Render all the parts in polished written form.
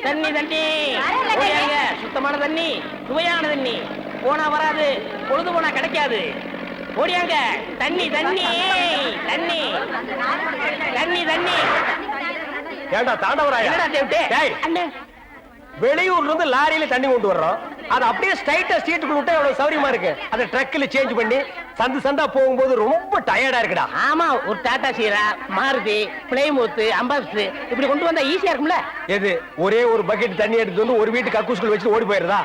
தண்ணி தண்ணி சுத்தமான தண்ணி, சுவையான தண்ணி. போனா வராது, பொழுது போனா கிடைக்காது. ஓடியாங்க. தண்ணி தண்ணி தண்ணி தண்ணி தண்ணி. ஏண்டா தாண்டவராயா, வெளியூர்ல இருந்து லாரியில தண்ணி கொண்டு வர்றோம். அது அப்படியே ஸ்ட்ரைட்டா ஸ்ட்ரீட்டுக்குள்ள விட்டா எவ்வளவு சௌரியமா இருக்கு. அதை ட்ரக்ல சேஞ்ச் பண்ணி சந்து சந்தா போகும்போது ரொம்ப டயர்டா இருக்குடா. ஆமா, ஒரு டாடா சீரா, மாருதி, பிளைமூத், அம்பாஸ்டர் இப்படி கொண்டு வந்தா ஈஸியா இருக்கும்ல. எது ஒரே ஒரு பக்கெட் தண்ணி எடுத்து வந்து ஒரு வீட்டு கக்கூஸ்குள்ள வச்சு ஓடி போயிருதா?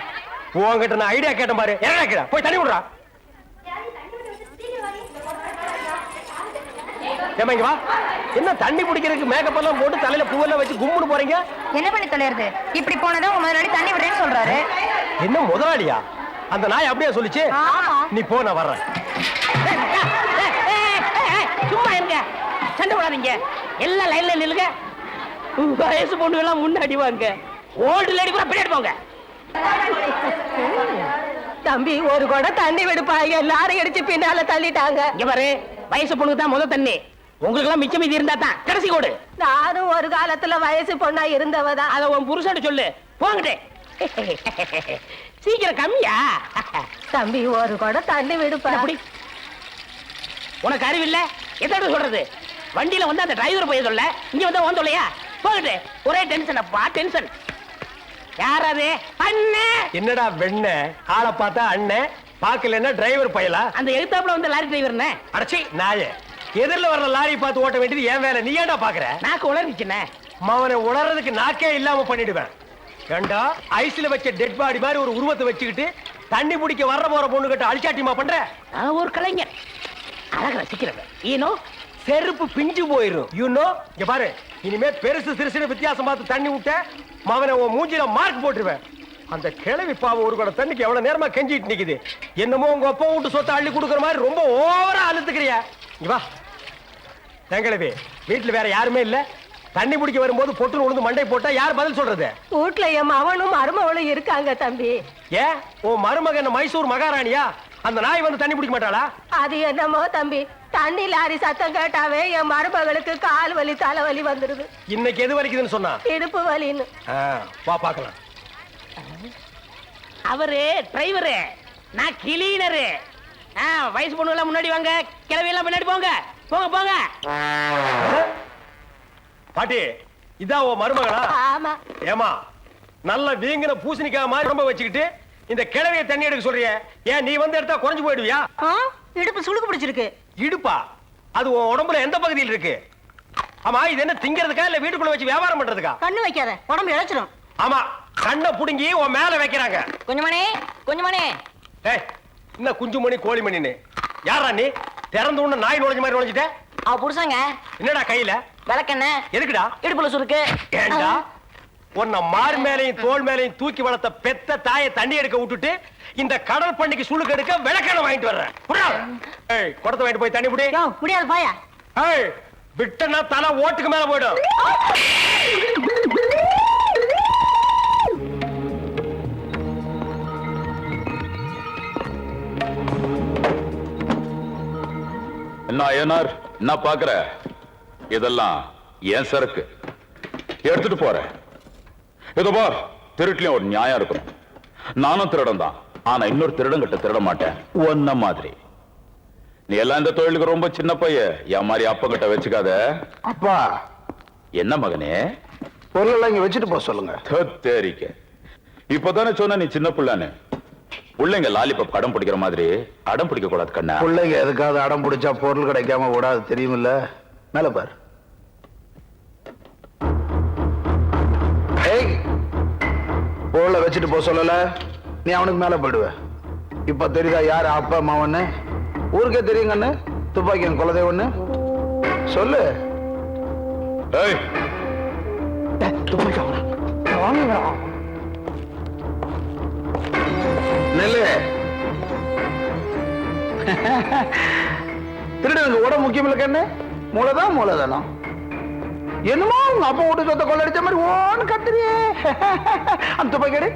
உங்ககிட்ட நான் ஐடியா கேட்டேன் பாரு. என்ன போய் தண்ணி விடுறா. ஏமா வா. என்ன தண்ணி குடிக்கிறதுக்கு மேக்கப் எல்லாம் போட்டு தலையில பூவெல்லாம் வச்சு கும்முன்னு போறீங்க? என்ன பண்ணி தொலைறது? இப்படி போனதா உங்க முதலாளி தண்ணி விடுறேன்னு சொல்றாரு. என்ன முதலாளியா? அந்த நாய் அப்படியே சொல்லிச்சு. நீ போ, நான் வர்றேன். சும்மா இருங்க, சண்டை போடாதீங்க. எல்லாம் லைன்ல நில்லுங்க. வயசு பொண்ணு எல்லாம் முன்னாடி வாங்க, ஓல்டு லேடி கூட பின்னாடி போங்க. தம்பி, ஒரு கூட தண்ணி விடுப்பாங்க, லாரி அடிச்சு பின்னால தள்ளிட்டாங்க. இங்க பாரு, வயசு பொண்ணுக்கு தான் முதல் தண்ணி. உங்களுக்கு எல்லாம் மிச்சம் மீதி இருந்தா தான் கடைசி கோடு. நானும் ஒரு காலத்துல வயசு பொண்ணா இருந்தவதான். அத உன் புருஷன் சொல்லு. போங்கட்டே. சீக்கிரம் கம்மியா. தம்பி, ஒரு கூட தண்ணி விடுப்பா. அப்படி உனக்கு அறிவில்ல? எத்தனை சொல்றது? வண்டியில வந்து அந்த டிரைவர் போய் சொல்ல, இங்க வந்து ஓன் சொல்லையா? போங்கட்டே. ஒரே டென்ஷன் அப்பா, டென்ஷன். யாராவது அண்ணன்? என்னடா வெண்ண ஆளை பார்த்தா அண்ணன், பாக்கலன்னா டிரைவர் பயலா? அந்த எழுத்தாப்புல வந்து லாரி டிரைவர். அடச்சி நாயே, எதிரில வர்ற லாரி பார்த்து ஓட்ட வேண்டியது ஏன் வேலை? நீ ஏன்டா பாக்குற? நாக்கு உளறிச்சுனே. அவனை உளறதுக்கு நாக்கே இல்லாம பண்ணிடுவேன். ஏண்டா ஐஸ்ல வச்ச டெட் பாடி மாதிரி ஒரு உருவத்தை வச்சுக்கிட்டு தண்ணி பிடிக்க வர்ற போற பொண்ணு கிட்ட அழிச்சாட்டிமா பண்ற? ஒரு கலைஞர், அழக ரசிக்கிறவன். ஈனோ செருப்பு பிஞ்சு போயிரும். யூனோ, இங்க பாரு, இனிமே பெருசு சிறுசுன்னு வித்தியாசம் பார்த்து தண்ணி விட்ட மவனை உன் மூஞ்சில மார்க் போட்டுருவேன். அந்த கிழவி பாவம் ஒரு கூட தண்ணிக்கு எவ்வளவு நேரமா கெஞ்சிட்டு நிக்குது. என்னமோ உங்க அப்பா வீட்டு சொத்தை அள்ளி கொடுக்குற மாதிரி ரொம்ப ஓவரா அழுத்துக்கிறியா? வா தங்கிழவி, வீட்டுல வேற யாருமே இல்ல. தண்ணி பிடிக்க வரும்போது பொட்டுன்னு உழுந்து மண்டை போட்டா யார் பதில் சொல்றது? வீட்டுல என் மகனும் மருமகளும் இருக்காங்க தம்பி. ஏன் உன் மருமகன் மைசூர் மகாராணியா? அந்த நாய் வந்து தண்ணி பிடிக்க மாட்டாளா? அது என்னமோ தம்பி, தண்ணி லாரி சத்தம் கேட்டாவே என் மருமகளுக்கு கால் வலி தலைவலி வந்துருது. இன்னைக்கு எது வலிக்குதுன்னு சொன்னா? இடுப்பு வலின்னு. வா பாக்கலாம். அவரு டிரைவரு, நான் கிளீனரு. வயசு பொண்ணு எல்லாம் முன்னாடி வாங்க, கிளவி எல்லாம் முன்னாடி போங்க. போங்க போங்க. பாட்டி, இதான் உன் மருமகளா? ஆமா. ஏமா, நல்ல வீங்கின பூசணிக்காய் மாதிரி ரொம்ப வச்சுக்கிட்டு இந்த கிழவியை தண்ணி எடுக்க சொல்றிய? ஏன் நீ வந்து எடுத்தா குறைஞ்சு போயிடுவியா? இடுப்பு சுளுக்கு பிடிச்சிருக்கு. இடுப்பா? அது உன் உடம்புல எந்த பகுதியில் இருக்கு? ஆமா, இது என்ன திங்கிறதுக்கா இல்ல வீட்டுக்குள்ள வச்சு வியாபாரம் பண்றதுக்கா? கண்ணு வைக்காத, உடம்பு இழைச்சிடும். ஆமா, கண்ணை புடுங்கி உன் மேல வைக்கிறாங்க. கொஞ்சமணி, கொஞ்சமணி. என்ன குஞ்சுமணி கோழிமணின்னு? யாரா நீ? திறந்து உடனே நாய் நுழைஞ்ச மாதிரி நுழைஞ்சிட்ட. அவ புருஷங்க. என்னடா கையில? விளக்கெண்ண. எதுக்குடா? இடுப்புல சுருக்கு. ஏண்டா உன்னை மார் மேலையும் தோல் மேலையும் தூக்கி வளர்த்த பெத்த தாயை தண்ணி எடுக்க விட்டுட்டு இந்த கடல் பண்ணிக்கு சுளுக்கு எடுக்க விளக்கெண்ண வாங்கிட்டு வர்றேன். குடத்தை வாங்கிட்டு போய் தண்ணி புடி. முடியாது பாயா. விட்டனா தலை ஓட்டுக்கு மேல போயிடும். என்ன ஐயனார், என்ன பாக்குற? இதெல்லாம் ஏன் சரக்கு, எடுத்துட்டு போறேன். இதோ பார், திருட்டுலயும் ஒரு நியாயம் இருக்கணும். நானும் திருடன் தான், ஆனா இன்னொரு திருடன் கிட்ட திருட மாட்டேன் ஒன்ன மாதிரி. நீ எல்லாம் இந்த தொழிலுக்கு ரொம்ப சின்ன பையன், என் மாதிரி அப்பா கிட்ட வச்சுக்காத. அப்பா. என்ன மகனே? பொருள் எல்லாம் இங்க வச்சுட்டு போக சொல்லுங்க. தேரிக்க, இப்பதானே சொன்ன நீ சின்ன பிள்ளைன்னு. பிள்ளைங்க லாலிபப் அடம் பிடிக்கிற மாதிரி அடம் பிடிக்க கூடாது கண்ணா. பிள்ளைங்க எதுக்காவது அடம் பிடிச்சா பொருள் கிடைக்காம விடாது, தெரியுமில்ல? மேல பாரு. பொருளை வச்சுட்டு போக சொல்லல, நீ அவனுக்கு மேல போயிடுவ. இப்ப தெரியுதா யாரு அப்பா அம்மாவன்னு? ஊருக்கே தெரியுங்கன்னு. துப்பாக்கி குலதெய்வன்னு சொல்லு. துப்பாக்கி நெல்லு. திருடனுக்கு உடம்பு முக்கியம் இல்ல கண்ணு, மூளைதான் மூளைதானம். என்னமோ உங்க அப்பா வீட்டு சொத்தை கொள்ளடிச்ச மாதிரி ஓன்னு கத்துறியே. அந்த துப்பாக்கி எடு.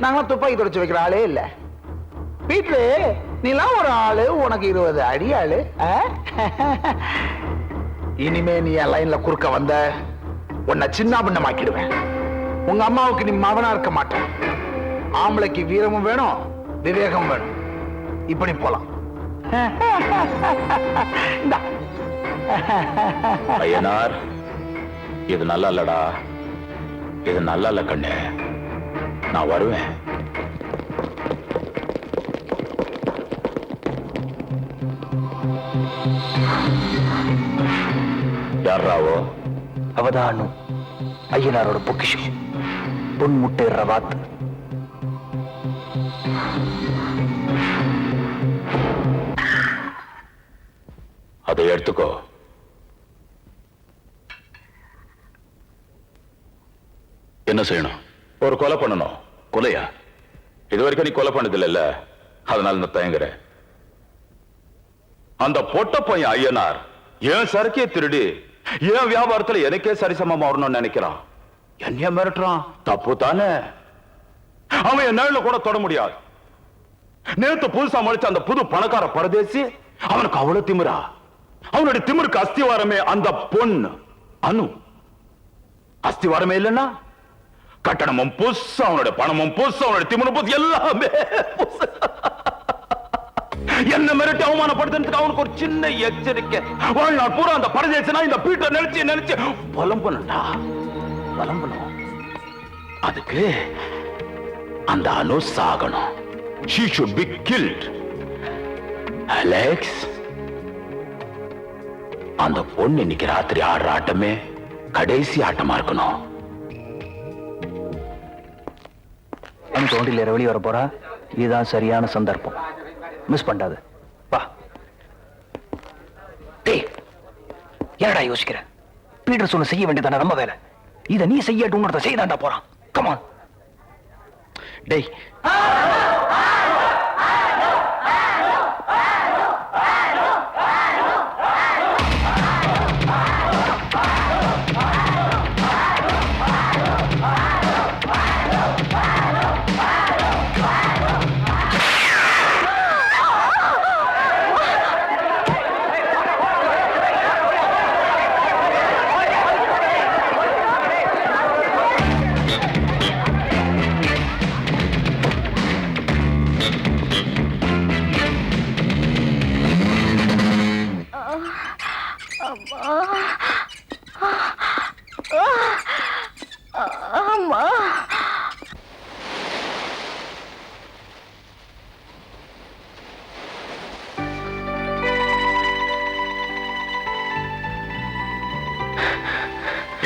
நாங்களாம் துப்பாக்கி தொடச்சு வைக்கிற ஆளே இல்ல வீட்டுல. நீலாம் ஒரு ஆளு, உனக்கு 20 அடி ஆளு. இனிமே நீ என் லைன்ல குறுக்க வந்த உன்னை சின்ன பின்னமாக்கிடுவேன். உங்க அம்மாவுக்கு நீ மகனா இருக்க மாட்டேன். ஆம்பளைக்கு வீரமும் வேணும், விவேகம் வேணும். இப்படி போலாம். ஐயனார், இது நல்லா இல்லடா, இது நல்லா இல்ல கண்ணு. நான் வருவேன். யாராவோ? அவதானு ஐயனாரோட பொக்கிஷம், பொன் முட்டை ரவாத். அதை எடுத்துக்கோ. என்ன செய்யணும்? ஒரு கொலை பண்ணணும். கொலையா? இது வரைக்கும் நீ கொலை பண்ணதில்ல, அதனால நான் தயங்குறேன். அந்த பொட்ட பையன் ஐயனார் ஏன் சரக்கிய திருடி ஏன் வியாபாரத்துல எனக்கே சரிசமமா வரணும்னு நினைக்கிறான். என்ன மிரட்டுறான்? தப்பு தானே. அவன் என் நிழல கூட தொட முடியாது. நேத்து புதுசா முடிச்ச அந்த புது பணக்கார பரதேசி, அவனுக்கு அவ்வளவு திமிரா? அவனுடைய திமிருக்கு அஸ்திவாரமே அந்த பொண்ணு அனு. அஸ்திவாரமே இல்லைன்னா கட்டணமும் புதுசு, அவனுடைய பணமும் புதுசு, அவனுடைய திமிரும் புதுசு, எல்லாமே புதுசு. என்ன மிரட்டி அவமானப்படுத்துறதுக்கு அவனுக்கு ஒரு சின்ன எச்சரிக்கை. வாழ்நாள் பூரா அந்த பரதேசனா இந்த பீட்டர் நினைச்சு நினைச்சு புலம்பணும்டா, புலம்பணும். அதுக்கு அந்த அனு சாகணும். She should be killed. Alex, அந்த பொண்ணு இன்னைக்கு ராத்திரி ஆடுற ஆட்டமே கடைசி ஆட்டமா இருக்கணும். தோண்டில வெளியே வர போறா. இதுதான் சரியான சந்தர்ப்பம். மிஸ் பண்ணாது. வா. டேய், என்னடா யோசிக்கிற? பீட்டர் சொன்ன செய்ய வேண்டியதான நம்ம வேலை. இதை நீ செய்யட்டும், உன்னத செய்தாண்டா போறான். கமான். டேய், அம்மா.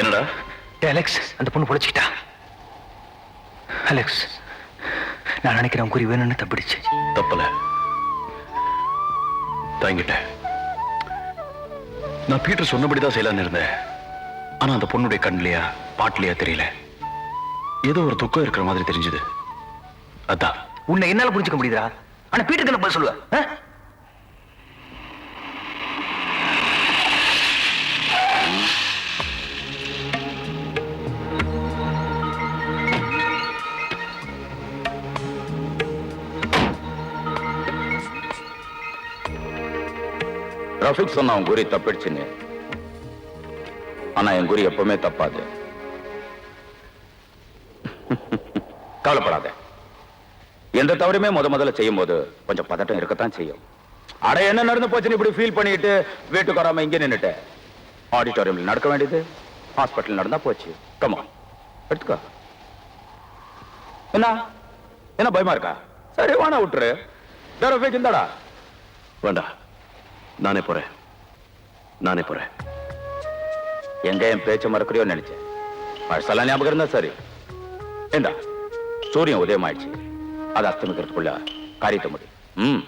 என்னடா? அலெக்ஸ், அந்த பொண்ணு பொழைச்சிக்கிட்டா. அலெக்ஸ், நான் நினைக்கிறேன் குறி வேணும்னு தப்பிடுச்சு. தப்பல, தாங்கிட்டேன். நான் பீட்டர் சொன்னபடிதான் செய்யலான்னு இருந்தேன். ஆனா அந்த பொண்ணுடைய கண்லையா பாட்டிலையா தெரியல, ஏதோ ஒரு துக்கம் இருக்கிற மாதிரி தெரிஞ்சது. அதான் உன்னை என்னால புரிஞ்சுக்க முடியுதா? ஆனா பீட்டருக்கு என்ன பதில் சொல்லுவ? ரஃபிக் சொன்ன அவன் குறி தப்பிடுச்சுன்னு. ஆனா என் குறி எப்பவுமே தப்பாது. கவலைப்படாத. எந்த தவறுமே முதல்ல செய்யும் போது கொஞ்சம் பதட்டம் இருக்கத்தான் செய்யும். அட, என்ன நடந்து போச்சுன்னு இப்படி ஃபீல் பண்ணிட்டு வீட்டுக்கு வராம இங்கே நின்னுட்ட. ஆடிட்டோரியம்ல நடக்க வேண்டியது ஹாஸ்பிட்டல் நடந்தா போச்சு. கமா, எடுத்துக்கோ. என்ன பயமா இருக்கா? சரி, வானா விட்டுரு. ரஃபிக் இந்தாடா. வேண்டா, நானே போறேன். எங்க என் பேச்ச மறக்கிறியோ நினைச்சேன். பழசெல்லாம் ஞாபகம் இருந்தா சரி. ஏண்டா, சூரியன் உதயம் ஆயிடுச்சு. அது அஸ்தமிக்கிறதுக்குள்ள காரியத்தை முடியும்.